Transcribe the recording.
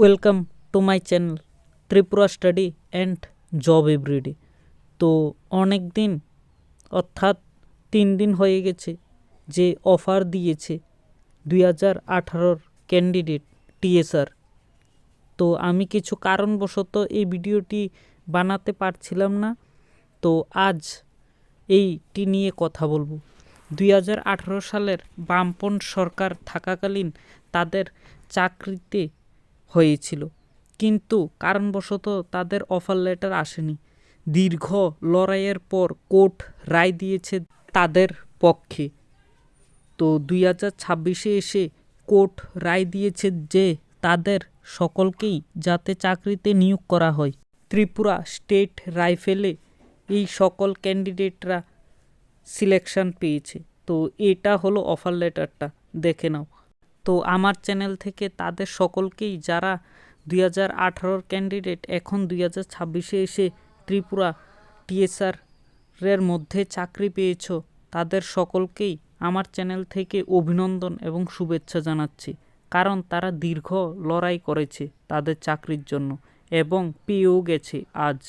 Welcome to my channel Tripura study and job everyday. তো অনেক দিন অর্থাৎ 3 দিন হয়ে গেছে যে অফার দিয়েছে 2018 ক্যান্ডিডেট টিএসআর। তো আমি কিছু কারণবশত এই ভিডিওটি বানাতে পারছিলাম না, তো আজ এইটি নিয়ে কথা বলবো। 2018 সালের বামপন্থ সরকার থাকাকালীন তাদের চাকরিতে হয়েছিল, কিন্তু কারণবশত তাদের অফার লেটার আসেনি। দীর্ঘ লড়াইয়ের পর কোর্ট রায় দিয়েছে তাদের পক্ষে। তো 2026-এ এসে কোর্ট রায় দিয়েছে যে তাদের সকলকেই যাতে চাকরিতে নিয়োগ করা হয়। ত্রিপুরা স্টেট রাইফেলে এই সকল ক্যান্ডিডেটরা সিলেকশন পেয়েছে। তো এটা হলো অফার লেটারটা, দেখে নাও। তো আমার চ্যানেল থেকে তাদের সকলকেই যারা 2018 ক্যান্ডিডেট এখন 2026-এ এসে ত্রিপুরা টিএসআর-এর মধ্যে চাকরি পেয়েছ, তাদের সকলকেই আমার চ্যানেল থেকে অভিনন্দন এবং শুভেচ্ছা জানাচ্ছি, কারণ তারা দীর্ঘ লড়াই করেছে তাদের চাকরির জন্য এবং পেয়েও গেছে আজ।